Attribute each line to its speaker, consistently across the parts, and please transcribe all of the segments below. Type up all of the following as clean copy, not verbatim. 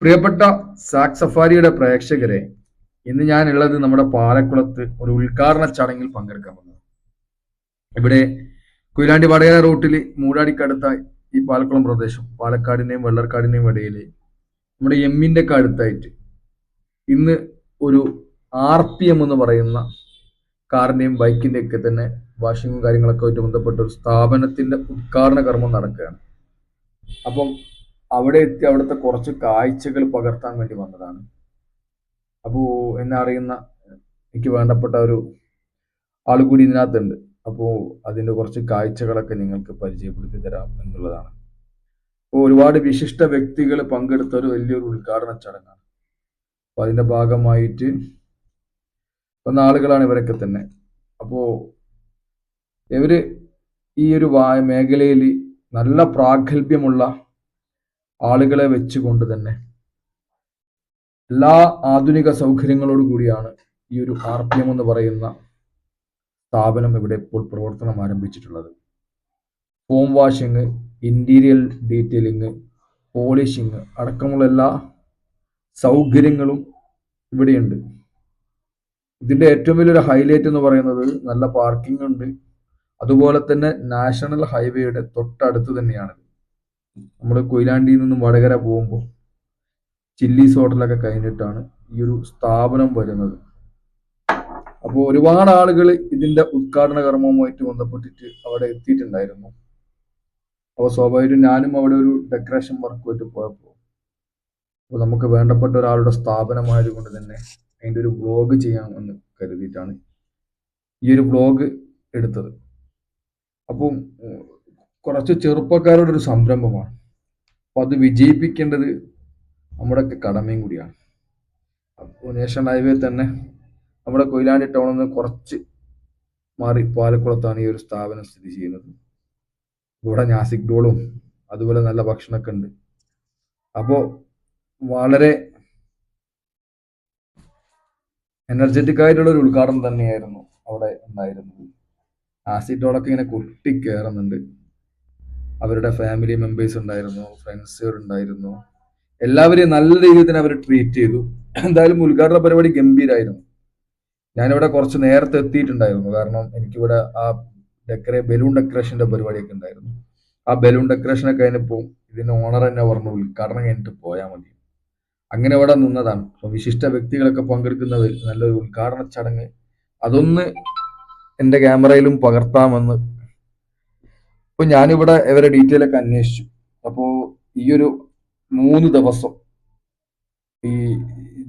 Speaker 1: പ്രിയപ്പെട്ട സാക് സഫാരിയുടെ പ്രേക്ഷകരെ, ഇന്ന് ഞാനുള്ളത് നമ്മുടെ പാലക്കുളത്ത് ഒരു ഉദ്ഘാടന ചടങ്ങിൽ പങ്കെടുക്കാൻ വന്നത്. ഇവിടെ കൊയിലാണ്ടി വടകര റൂട്ടിൽ മൂടാടിക്കടുത്ത ഈ പാലക്കുളം പ്രദേശം, പാലക്കാടിന്റെയും വെള്ളർക്കാടിന്റെയും ഇടയിൽ നമ്മുടെ എമ്മിന്റെ ഒക്കെ അടുത്തായിട്ട് ഇന്ന് ഒരു RPM എന്ന് പറയുന്ന കാറിന്റെയും ബൈക്കിന്റെയും ഒക്കെ തന്നെ വാഷിങ്ങും കാര്യങ്ങളൊക്കെ ആയിട്ട് ബന്ധപ്പെട്ട ഒരു സ്ഥാപനത്തിന്റെ ഉദ്ഘാടന കർമ്മം നടക്കുകയാണ്. അപ്പം അവിടെ എത്തി അവിടുത്തെ കുറച്ച് കാഴ്ചകൾ പകർത്താൻ വേണ്ടി വന്നതാണ്. അപ്പോൾ എന്നെ അറിയുന്ന എനിക്ക് വേണ്ടപ്പെട്ട ഒരു ആൾ കൂടി ഇതിനകത്തുണ്ട്. അപ്പോൾ അതിന്റെ കുറച്ച് കാഴ്ചകളൊക്കെ നിങ്ങൾക്ക് പരിചയപ്പെടുത്തി തരാം എന്നുള്ളതാണ്. അപ്പോൾ ഒരുപാട് വിശിഷ്ട വ്യക്തികൾ പങ്കെടുത്ത ഒരു വലിയൊരു ഉദ്ഘാടന ചടങ്ങാണ്. അപ്പോൾ അതിന്റെ ഭാഗമായിട്ട് വന്ന ആളുകളാണ് ഇവരൊക്കെ തന്നെ. അപ്പോൾ ഇവര് ഈ ഒരു മേഖലയിൽ നല്ല പ്രാഗൽഭ്യമുള്ള ആളുകളെ വെച്ചുകൊണ്ട് തന്നെ എല്ലാ ആധുനിക സൗകര്യങ്ങളോട് കൂടിയാണ് ഈ ഒരു RPM എന്ന് പറയുന്ന സ്ഥാപനം ഇവിടെ ഇപ്പോൾ പ്രവർത്തനം ആരംഭിച്ചിട്ടുള്ളത്. Foam washing, interior detailing, polishing അടക്കമുള്ള എല്ലാ സൗകര്യങ്ങളും ഇവിടെയുണ്ട്. ഇതിന്റെ ഏറ്റവും വലിയൊരു ഹൈലൈറ്റ് എന്ന് പറയുന്നത് നല്ല പാർക്കിംഗ് ഉണ്ട്. അതുപോലെ തന്നെ നാഷണൽ ഹൈവേയുടെ തൊട്ടടുത്ത് തന്നെയാണ്. നമ്മൾ കൊയിലാണ്ടിയിൽ നിന്നും വടകര പോകുമ്പോൾ ചില്ലീസ് ഹോട്ടലൊക്കെ കഴിഞ്ഞിട്ടാണ് ഈ ഒരു സ്ഥാപനം വരുന്നത്. അപ്പോൾ ഒരുപാട് ആളുകൾ ഇതിന്റെ ഉദ്ഘാടന കർമ്മവുമായിട്ട് ബന്ധപ്പെട്ടിട്ട് അവിടെ എത്തിയിട്ടുണ്ടായിരുന്നു. അപ്പോൾ സ്വാഭാവികമായിട്ടും ഞാനും അവിടെ ഒരു ഡെക്കറേഷൻ വർക്കുമായിട്ട് പോയപ്പോൾ അപ്പോൾ നമുക്ക് വേണ്ടപ്പെട്ട ഒരാളുടെ സ്ഥാപനമായതുകൊണ്ട് തന്നെ അതിൻ്റെ ഒരു വ്ലോഗ് ചെയ്യാമെന്ന് കരുതിയിട്ടാണ് ഈ ഒരു വ്ലോഗ് എടുത്തത്. അപ്പം കുറച്ച് ചെറുപ്പക്കാരുടെ ഒരു സംരംഭമാണ്. അപ്പോൾ അത് വിജയിപ്പിക്കേണ്ടത് നമ്മുടെയൊക്കെ കടമയും കൂടിയാണ്. അപ്പോൾ നാഷണൽ ഹൈവേ തന്നെ നമ്മുടെ കൊയിലാണ്ടി ടൗണിൽ നിന്ന് കുറച്ച് മാറി പാലക്കുളത്താണ് ഈ ഒരു സ്ഥാപനം സ്ഥിതി ചെയ്യുന്നത്. ഇവിടെ നാസിക് ഡോളും അതുപോലെ നല്ല ഭക്ഷണമൊക്കെ ഉണ്ട്. അപ്പോൾ വളരെ എനർജറ്റിക് ആയിട്ടുള്ള ഒരു ഉദ്ഘാടനം തന്നെയായിരുന്നു അവിടെ ഉണ്ടായിരുന്നത്. നാസിക് ഡോളൊക്കെ ഇങ്ങനെ കൊട്ടി കയറുന്നുണ്ട്. അവരുടെ ഫാമിലി മെമ്പേഴ്സ് ഉണ്ടായിരുന്നു, ഫ്രണ്ട്സ് ഉണ്ടായിരുന്നു. എല്ലാവരെയും നല്ല രീതിയിൽ തന്നെ അവർ ട്രീറ്റ് ചെയ്തു. എന്തായാലും ഉദ്ഘാടന പരിപാടി ഗംഭീരായിരുന്നു. ഞാനിവിടെ കുറച്ച് നേരത്തെ എത്തിയിട്ടുണ്ടായിരുന്നു. കാരണം എനിക്കിവിടെ ആ ബലൂൺ ഡെക്കറേഷന്റെ പരിപാടിയൊക്കെ ഉണ്ടായിരുന്നു. ആ ബലൂൺ ഡെക്കറേഷനൊക്കെ കഴിഞ്ഞപ്പോൾ ഇതിന്റെ ഓണർ തന്നെ പറഞ്ഞു ഉദ്ഘാടനം കഴിഞ്ഞിട്ട് പോയാൽ മതി. അങ്ങനെ ഇവിടെ നിന്നതാണ്. അപ്പൊ വിശിഷ്ട വ്യക്തികളൊക്കെ പങ്കെടുക്കുന്നതിൽ നല്ലൊരു ഉദ്ഘാടന ചടങ്ങ് അതൊന്ന് എന്റെ ക്യാമറയിലും പകർത്താമെന്ന്. അപ്പൊ ഞാനിവിടെ ഇവരെ ഡീറ്റെയിൽ ഒക്കെ അന്വേഷിച്ചു. അപ്പോൾ ഈ ഒരു 3 ദിവസം, ഈ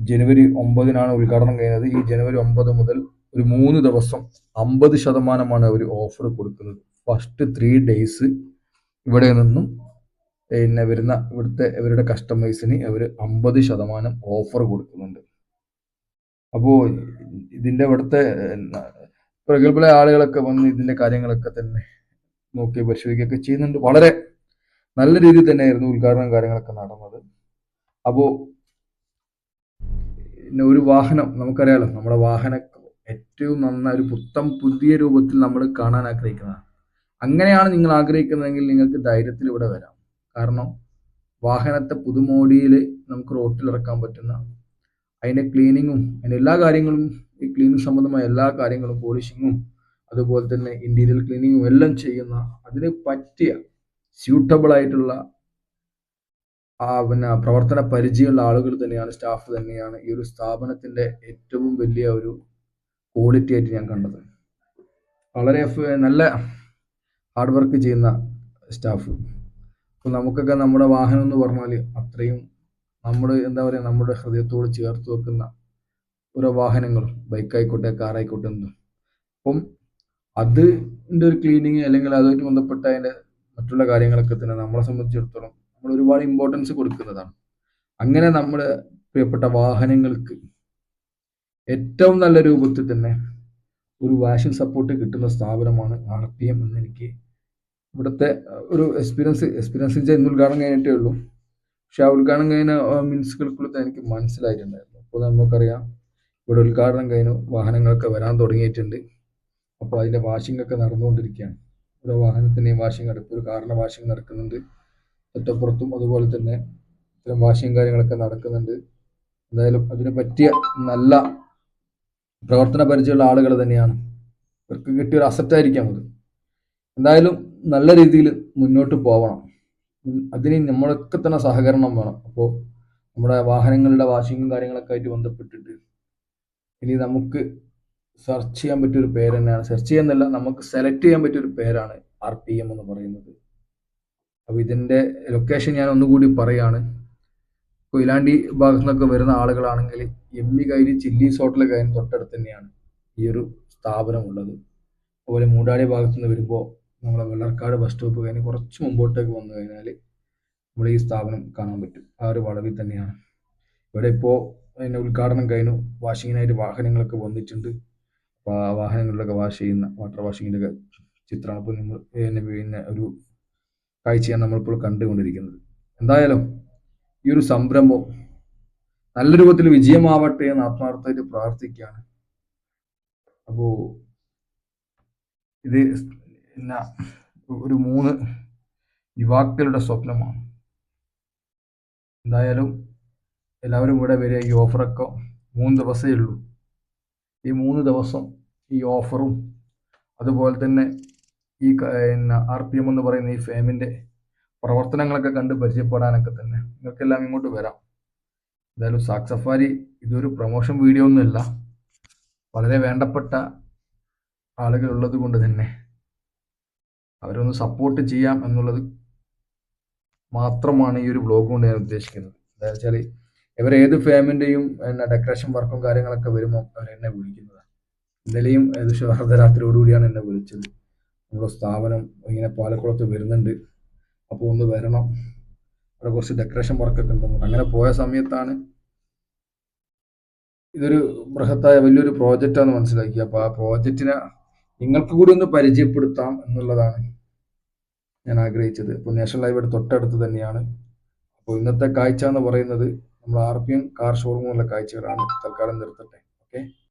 Speaker 1: ജനുവരി 9-നാണ് ഉദ്ഘാടനം കഴിഞ്ഞത്. ഈ ജനുവരി 9 മുതൽ ഒരു 3 ദിവസം 50% അവർ ഓഫർ കൊടുക്കുന്നത്. ഫസ്റ്റ് 3 days ഇവിടെ നിന്നും പിന്നെ വരുന്ന ഇവരുടെ കസ്റ്റമേഴ്സിന് അവർ 50% ഓഫർ കൊടുക്കുന്നുണ്ട്. അപ്പോൾ ഇതിന്റെ ഇവിടുത്തെ പ്രഗത്ഭരായ ആളുകളൊക്കെ വന്ന് ഇതിന്റെ കാര്യങ്ങളൊക്കെ തന്നെ നോക്കി പരിശോധിക്കുകയൊക്കെ ചെയ്യുന്നുണ്ട്. വളരെ നല്ല രീതിയിൽ തന്നെയായിരുന്നു ഉദ്ഘാടനം കാര്യങ്ങളൊക്കെ നടന്നത്. അപ്പോൾ പിന്നെ ഒരു വാഹനം നമുക്കറിയാലോ, നമ്മുടെ വാഹനം ഏറ്റവും നന്നായി ഒരു പുതിയ രൂപത്തിൽ നമ്മൾ കാണാൻ ആഗ്രഹിക്കുന്നതാണ്. അങ്ങനെയാണ് നിങ്ങൾ ആഗ്രഹിക്കുന്നതെങ്കിൽ നിങ്ങൾക്ക് ധൈര്യത്തിൽ ഇവിടെ വരാം. കാരണം വാഹനത്തെ പുതുമോടിയിൽ നമുക്ക് റോട്ടിൽ ഇറക്കാൻ പറ്റുന്ന അതിന്റെ ക്ലീനിങ്ങും അതിന്റെ എല്ലാ കാര്യങ്ങളും, ഈ ക്ലീനിങ് സംബന്ധമായ എല്ലാ കാര്യങ്ങളും, പോളിഷിങ്ങും അതുപോലെ തന്നെ ഇന്റീരിയർ ക്ലീനിങ്ങും എല്ലാം ചെയ്യുന്ന അതിന് പറ്റിയ സ്യൂട്ടബിൾ ആയിട്ടുള്ള പിന്നെ പ്രവർത്തന പരിചയമുള്ള ആളുകൾ തന്നെയാണ്, സ്റ്റാഫ് തന്നെയാണ് ഈ ഒരു സ്ഥാപനത്തിന്റെ ഏറ്റവും വലിയ ഒരു ക്വാളിറ്റി ആയിട്ട് ഞാൻ കണ്ടത്. വളരെ നല്ല ഹാർഡ് വർക്ക് ചെയ്യുന്ന സ്റ്റാഫ്. അപ്പോൾ നമുക്കൊക്കെ നമ്മുടെ വാഹനം എന്ന് പറഞ്ഞാൽ അത്രയും നമ്മൾ എന്താ പറയുക, നമ്മുടെ ഹൃദയത്തോട് ചേർത്ത് വെക്കുന്ന ഓരോ വാഹനങ്ങളും, ബൈക്കായിക്കോട്ടെ കാറായിക്കോട്ടെ എന്തും. അപ്പം അതിൻ്റെ ഒരു ക്ലീനിങ് അല്ലെങ്കിൽ അതുമായിട്ട് ബന്ധപ്പെട്ട അതിൻ്റെ മറ്റുള്ള കാര്യങ്ങളൊക്കെ തന്നെ നമ്മളെ സംബന്ധിച്ചിടത്തോളം നമ്മൾ ഒരുപാട് ഇമ്പോർട്ടൻസ് കൊടുക്കുന്നതാണ്. അങ്ങനെ നമ്മുടെ പ്രിയപ്പെട്ട വാഹനങ്ങൾക്ക് ഏറ്റവും നല്ല രൂപത്തിൽ തന്നെ ഒരു വാഷിംഗ് സപ്പോർട്ട് കിട്ടുന്ന സ്ഥാപനമാണ് RPM എന്ന് എനിക്ക് ഇവിടുത്തെ ഒരു എക്സ്പീരിയൻസ് ഇന്ന് ഉദ്ഘാടനം കഴിഞ്ഞിട്ടേ ഉള്ളൂ. പക്ഷെ ആ ഉദ്ഘാടനം കഴിഞ്ഞ മിനിറ്റ്സുകൾക്കുള്ളിൽ എനിക്ക് മനസ്സിലായിട്ടുണ്ടായിരുന്നു. അപ്പോൾ നമുക്കറിയാം ഇവിടെ ഉദ്ഘാടനം കഴിഞ്ഞു, വാഹനങ്ങളൊക്കെ വരാൻ തുടങ്ങിയിട്ടുണ്ട്. അപ്പോൾ അതിന്റെ വാഷിംഗ് ഒക്കെ നടന്നുകൊണ്ടിരിക്കുകയാണ്. ഓരോ വാഹനത്തിന്റെയും വാഷിംഗ് നടക്കും, ഒരു കാറിന്റെ വാഷിംഗ് നടക്കുന്നുണ്ട് തൊട്ടപ്പുറത്തും. അതുപോലെ തന്നെ ഇത്തരം വാഷിങ് കാര്യങ്ങളൊക്കെ നടക്കുന്നുണ്ട്. എന്തായാലും അതിന് പറ്റിയ നല്ല പ്രവർത്തന പരിചയമുള്ള ആളുകൾ തന്നെയാണ്. ഇവർക്ക് കിട്ടിയ ഒരു അസറ്റായിരിക്കാം അത്. എന്തായാലും നല്ല രീതിയിൽ മുന്നോട്ട് പോകണം. അതിന് നമ്മളൊക്കെ തന്നെ സഹകരണം വേണം. അപ്പോൾ നമ്മുടെ വാഹനങ്ങളുടെ വാഷിങ്ങും കാര്യങ്ങളൊക്കെ ആയിട്ട് ബന്ധപ്പെട്ടിട്ട് ഇനി നമുക്ക് സെർച്ച് ചെയ്യാൻ പറ്റിയൊരു പേര് തന്നെയാണ്, സെർച്ച് ചെയ്യുന്നില്ല, നമുക്ക് സെലക്ട് ചെയ്യാൻ പറ്റിയൊരു പേരാണ് RPM എന്ന് പറയുന്നത്. അപ്പോൾ ഇതിൻ്റെ ലൊക്കേഷൻ ഞാൻ ഒന്നുകൂടി പറയാണ്. കൊയിലാണ്ടി ഭാഗത്തു നിന്നൊക്കെ വരുന്ന ആളുകളാണെങ്കിൽ എമ്മി കൈരി ചില്ലീസ് ഹോട്ടൽ കഴിഞ്ഞ് തൊട്ടടുത്ത് തന്നെയാണ് ഈ ഒരു സ്ഥാപനം ഉള്ളത്. അതുപോലെ മൂടാടി ഭാഗത്തു നിന്ന് വരുമ്പോൾ നമ്മളെ വെള്ളർക്കാട് ബസ് സ്റ്റോപ്പ് കഴിഞ്ഞ് കുറച്ച് മുമ്പോട്ടേക്ക് വന്നു കഴിഞ്ഞാൽ നമ്മൾ ഈ സ്ഥാപനം കാണാൻ പറ്റും. ആ ഒരു വളവിൽ തന്നെയാണ്. ഇവിടെ ഇപ്പോൾ അതിൻ്റെ ഉദ്ഘാടനം കഴിഞ്ഞു, വാഷിങ്ങിനായിട്ട് വാഹനങ്ങളൊക്കെ വന്നിട്ടുണ്ട്. അപ്പോൾ ആ വാഹനങ്ങളിലൊക്കെ വാഷ് ചെയ്യുന്ന വാട്ടർ വാഷിങ്ങിൻ്റെ ചിത്രമാണ് ഇപ്പോൾ നമ്മൾ പിന്നെ ഒരു കാഴ്ചയാണ് നമ്മളിപ്പോൾ കണ്ടുകൊണ്ടിരിക്കുന്നത്. എന്തായാലും ഈ ഒരു സംരംഭം നല്ല രൂപത്തിൽ വിജയമാവട്ടെ എന്ന് ആത്മാർത്ഥമായിട്ട് പ്രാർത്ഥിക്കുകയാണ്. അപ്പോൾ ഇത് പിന്നെ ഒരു 3 യുവാക്കളുടെ സ്വപ്നമാണ്. എന്തായാലും എല്ലാവരും ഇവിടെ വരിക. ഈ ഓഫറൊക്കെ 3 ദിവസമേ ഉള്ളൂ. ഈ 3 ദിവസം ഈ ഓഫറും അതുപോലെ തന്നെ ഈ പിന്നെ RPM എന്ന് പറയുന്ന ഈ ഫേമിൻ്റെ പ്രവർത്തനങ്ങളൊക്കെ കണ്ട് പരിചയപ്പെടാനൊക്കെ തന്നെ നിങ്ങൾക്കെല്ലാം ഇങ്ങോട്ട് വരാം. എന്തായാലും സാക് സഫാരി ഇതൊരു പ്രൊമോഷൻ വീഡിയോ ഒന്നുമല്ല, വളരെ വേണ്ടപ്പെട്ട ആളുകൾ ഉള്ളത് കൊണ്ട് തന്നെ അവരൊന്ന് സപ്പോർട്ട് ചെയ്യാം എന്നുള്ളത് മാത്രമാണ് ഈ ഒരു വ്ലോഗ് കൊണ്ട് ഞാൻ ഉദ്ദേശിക്കുന്നത്. എന്താ വെച്ചാൽ ഇവരേത് ഫാമിൻ്റെയും ഡെക്കറേഷൻ വർക്കും കാര്യങ്ങളൊക്കെ വരുമ്പോൾ അവരെന്നെ വിളിക്കുന്നതാണ്. ഇന്നലെയും ഏകദേശം അർദ്ധരാത്രിയോടുകൂടിയാണ് എന്നെ വിളിച്ചത്. നമ്മുടെ സ്ഥാപനം ഇങ്ങനെ പാലക്കുളത്ത് വരുന്നുണ്ട്, അപ്പോൾ ഒന്ന് വരണം, അവിടെ കുറച്ച് ഡെക്കറേഷൻ വർക്കൊക്കെ ഉണ്ടെന്ന്. അങ്ങനെ പോയ സമയത്താണ് ഇതൊരു ബൃഹത്തായ വലിയൊരു പ്രോജക്റ്റാണെന്ന് മനസ്സിലാക്കി. അപ്പോൾ ആ പ്രോജക്റ്റിനെ നിങ്ങൾക്ക് കൂടി ഒന്ന് പരിചയപ്പെടുത്താം എന്നുള്ളതാണ് ഞാൻ ആഗ്രഹിച്ചത്. ഇപ്പോൾ നാഷണൽ ഹൈവേയുടെ തൊട്ടടുത്ത് തന്നെയാണ്. അപ്പോൾ ഇന്നത്തെ കാഴ്ച എന്ന് പറയുന്നത് നമ്മൾ RPM കാർ ഷോറൂമുള്ള കാഴ്ചകളാണ്. തൽക്കാലം നിർത്തട്ടെ. ഓക്കെ.